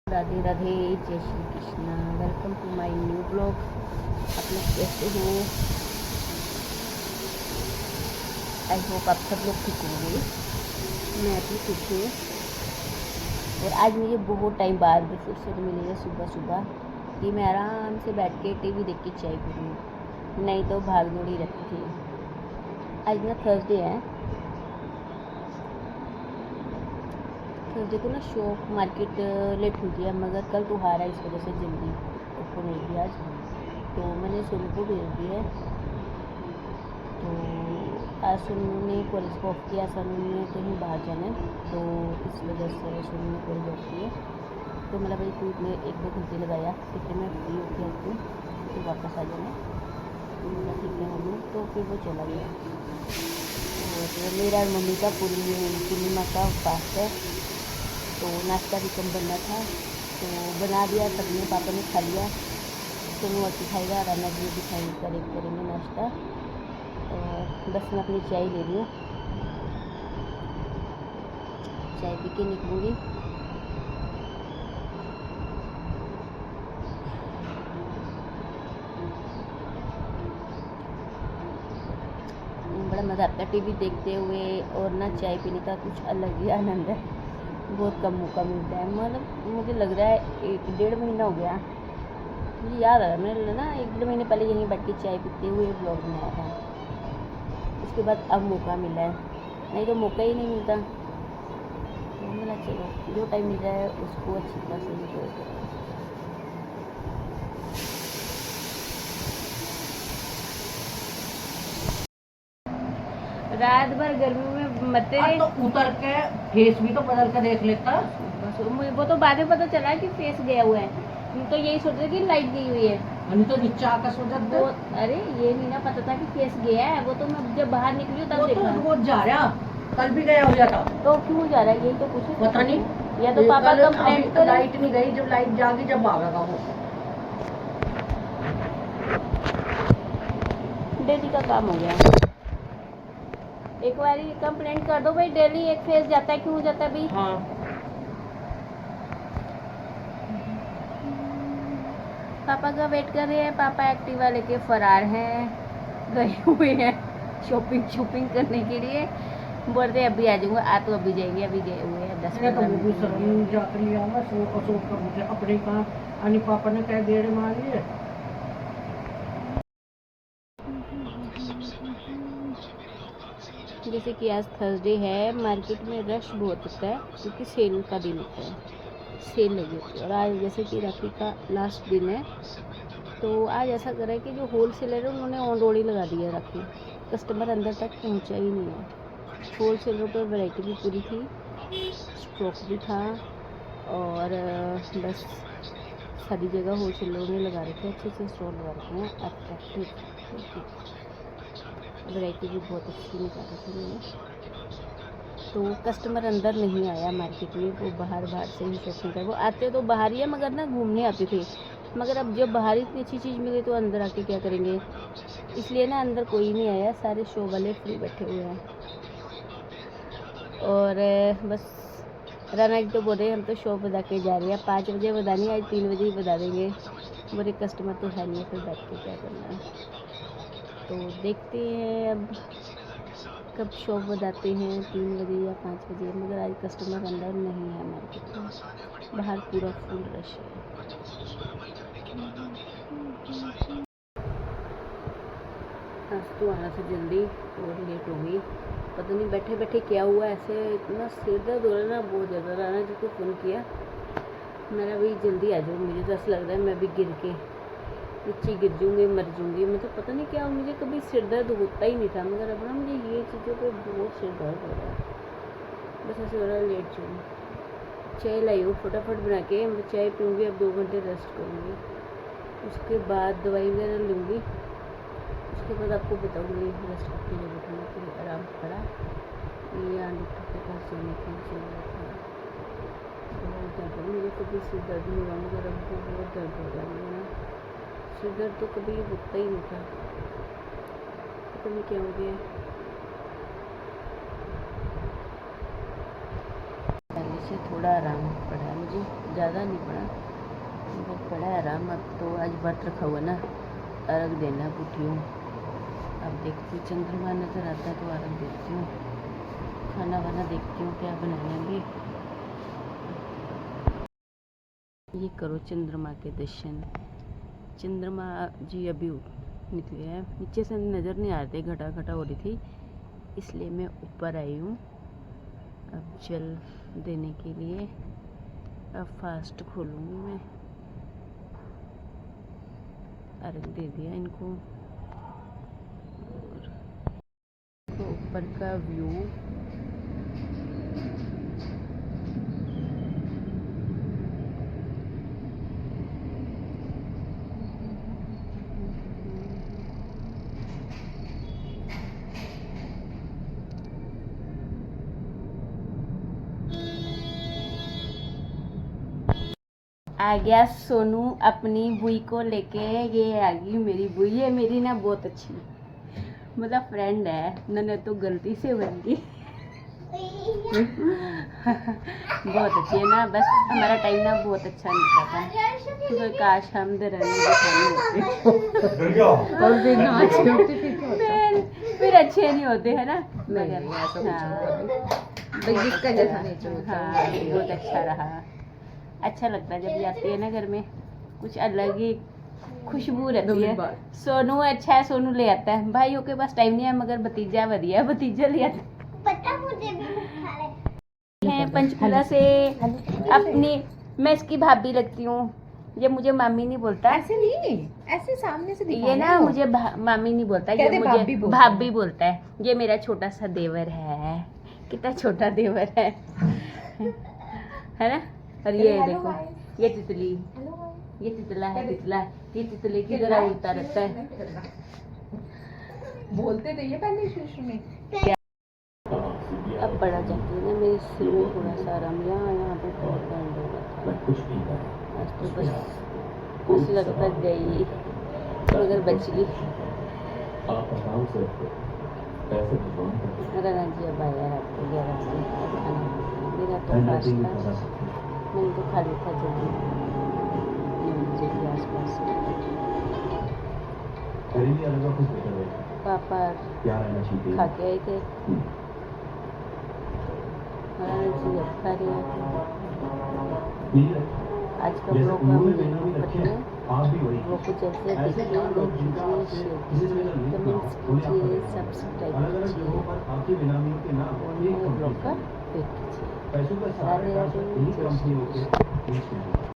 राधे राधे, जय Shri Krishna. Welcome to my new blog. आप लोग कैसे हो? आई होप आप सब लोग ठीक होंगे। मैं भी ठीक हूँ। और आज मुझे बहुत टाइम बाद फुर्सत मिली है सुबह सुबह कि मैं आराम से बैठ के टीवी देख के चाय पी लूँ, नहीं तो भाग दौड़ी रहती थी। आज ना थर्सडे है। थर्सडे को ना शॉप मार्केट लेट हो गया, मगर कल त्योहार है इस वजह से जल्दी ओपन होगी आज। तो मैंने सोनू को भेज दिया है। तो आज सोनू ने कॉलेज को ऑफ किया, सोनू ने कहीं बाहर जाना है, तो इस वजह से सोनू ने कॉलेज ऑफ किया। तो मतलब भाई तू ने 1-2 घंटे लगाया, फिर मैं फ्री हो गया तू फिर वापस आ जाना। तो बोला ठीक है मम्मी, तो फिर वो चला गया। और मेरा और मम्मी का पूर्णिमा का उपवास है, तो नाश्ता भी कम बनना था, तो बना दिया सबने। पापा ने खा लिया, सोनू और खाएगा, राना जी भी करेंगे नाश्ता। और बस मैं अपनी चाय ले रही हूँ, चाय पी के निकलूँगी। बड़ा मज़ा आता है टीवी देखते हुए, और ना चाय पीने का कुछ अलग ही आनंद है। बहुत कम मौका मिलता है। मतलब मुझे लग रहा है 1-1.5 महीना हो गया, मुझे याद आ रहा है मैंने ना 1-1.5 महीने पहले यहीं बैठ के चाय पीते हुए ब्लॉग बनाया था। उसके बाद अब मौका मिला है, नहीं तो मौका ही नहीं मिलता। तो मिला, चलो जो टाइम मिल रहा है उसको अच्छी तरह से इंजॉय करो। रात भर गर्मी में मरते रहे। तो उतर के फेस भी तो बदल के देख लेता। बस वो तो बाद में पता चला कि फेस गया हुआ है, तो यही सोच रहे कि लाइट गई हुई है। नहीं तो नीचे आकर सो जाते। वो अरे ये नहीं ना पता था कि फेस गया है। वो तो मैं जब बाहर निकली तब देखा। तो रोज जा रहा, कल भी गया हो जाता। तो क्यों जा रहा है यही तो पूछो। पता नहीं, या तो पापा कंप्लेंट तो लाइट नहीं गई, जब लाइट जागी जब भागेगा वो। डेली का काम हो गया। एक बार कंप्लेंट कर दो भाई, डेली एक फेस जाता है, क्यों जाता है भाई? हाँ। पापा का वेट कर रहे हैं। पापा एक्टिवा लेके फरार हैं, गए हुए हैं शॉपिंग करने के लिए। बोलते हैं अभी आ जाऊंगा। आ तो अभी जाएंगे, अभी गए हुए हैं 10-15 मिनट। जाकर लिया हूँ अशोक का, मुझे अपने कहा अनि पापा ने कह गेड़े मार लिए। जैसे कि आज थर्सडे है, मार्केट में रश बहुत होता है क्योंकि सेल का दिन होता है, सेल लगी होती है। और आज जैसे कि राखी का लास्ट दिन है, तो आज ऐसा करा है कि जो होल सेलर है उन्होंने ऑन रोड ही लगा दिया है राखी। कस्टमर अंदर तक पहुंचा ही नहीं है। होल सेलर पर वैरायटी भी पूरी थी, स्टॉक भी था, और बस सारी जगह होल सेलरों ने लगा रखे, अच्छे स्टॉल लगा रखे हैं, अट्रैक्टिव। वैरायटी भी बहुत अच्छी निकाल रखी मैंने। तो कस्टमर अंदर नहीं आया मार्केट में, वो बाहर से ही शॉपिंग कर। वो आते तो बाहर ही है, मगर ना घूमने आते थे। मगर अब जब बाहर इतनी अच्छी चीज़ मिली तो अंदर आके क्या करेंगे, इसलिए ना अंदर कोई नहीं आया, सारे शो वाले फ्री बैठे हुए हैं। और बस राना जी तो बोल रहे हैं हम तो शॉप बता के जा रहे हैं, 5 बजे बधानी, आज 3 बजे ही बता देंगे। मेरे कस्टमर तो है नहीं, फिर बैठ के क्या करना है। तो देखते हैं अब कब शॉप बताते हैं, 3 बजे या 5 बजे। मगर आज कस्टमर अंदर नहीं है मार्केट में, बाहर पूरा फुल रश है। आज तो आना था जल्दी और लेट हो गई। पता नहीं बैठे बैठे क्या हुआ, ऐसे इतना सिर दर्द हो रहा है ना बहुत ज़्यादा। राना जी को फ़ोन किया, मेरा भाई जल्दी आ जाओ, मुझे तो ऐसा लग रहा है मैं भी गिर के नीचे गिर जाऊँगी, मर जाऊँगी। मतलब पता नहीं क्या, मुझे कभी सिर दर्द होता ही नहीं था, मगर अब ना मुझे ये चीज़ों पे बहुत सिर दर्द हो रहा है। बस ऐसे हो रहा है लेट जाऊँ। चाय लाई हूँ, फटाफट बना के मैं चाय पीऊँगी, अब 2 घंटे रेस्ट करूँगी, उसके बाद दवाई वगैरह लूँगी, उसके बाद आपको बताऊँगी रेस्ट करके जब उठूँगी फिर आराम पड़ा। या डॉक्टर के पास जाने की जरूरत है। बहुत दर्द है, मुझे कभी सिर दर्द नहीं हुआ, मगर अब बहुत दर्द हो रहा है मुझे ना। सिर दर्द तो कभी होता ही नहीं था, पता नहीं क्या हो गया। पहले से थोड़ा आराम पड़ा है मुझे। जी, ज़्यादा नहीं पड़ा, मतलब पड़ा है आराम। अब तो आज व्रत रखा हुआ ना, अर्घ देना पूछी हूँ। अब देखती हूँ चंद्रमा नज़र आता है तो अर्घ देती हूँ, खाना वाना देखती हूँ क्या बना लेंगे। ये करो चंद्रमा के दर्शन। चंद्रमा जी अभी निकले हैं, नीचे से नज़र नहीं आ रहे थे, घटा घटा हो रही थी, इसलिए मैं ऊपर आई हूँ अब जल देने के लिए। अब फास्ट खोलूँगी मैं। अर्घ दे दिया इनको। और तो ऊपर का व्यू आ गया सोनू अपनी बुई को लेके। ये आ गई मेरी बुई, ये मेरी ना बहुत अच्छी मतलब फ्रेंड है, मैंने तो गलती से बन गई। बहुत अच्छी है ना, बस हमारा टाइम ना बहुत अच्छा निकला था, तो काश हम फिर अच्छे नहीं होते है ना, मगर जिसका जैसा नेचर होता हाँ है बहुत अच्छा रहा। अच्छा लगता है जब ये आती है ना घर में, कुछ अलग ही खुशबू रहती है। सोनू अच्छा है, सोनू ले आता है, भाइयों के पास टाइम नहीं है, मगर भतीजा बढ़िया है, भतीजा ले आता है। पंचकूला से अपनी, मैं इसकी भाभी लगती हूँ, ये मुझे मामी नहीं बोलता। ऐसे नहीं, ऐसे सामने से ये ना मुझे मामी नहीं बोलता, ये मुझे भाभी बोलता है। ये मेरा छोटा सा देवर है, कितना छोटा देवर है ना। और ये देखो, ये तितली, ये तितला है, तितला, ये तितले की तरह उड़ता रहता है। बोलते थे ये पहले शुरू में। अब बड़ा जाती है ना, मेरे सिर में थोड़ा सा आराम, यहाँ पे बहुत दर्द हो रहा था। आज तो बस ऐसे लगता गई, मगर बच गई। राना जी अब आया रात को 11 बजे, खाना मेरा तो फास्ट था, मैंने तो खा लिया था जल्दी 9 बजे के आसपास। पापा खा के आए थे, राना जी अब खा रहे हैं। आज का ब्लॉग हम पढ़ते हैं, वो कुछ ऐसे देखिए, लाइक कीजिए, शेयर कीजिए, कमेंट्स कीजिए, सब्सक्राइब कीजिए और मेरे ब्लॉग का वेट कीजिए। राधे राधे, जय श्री कृष्ण।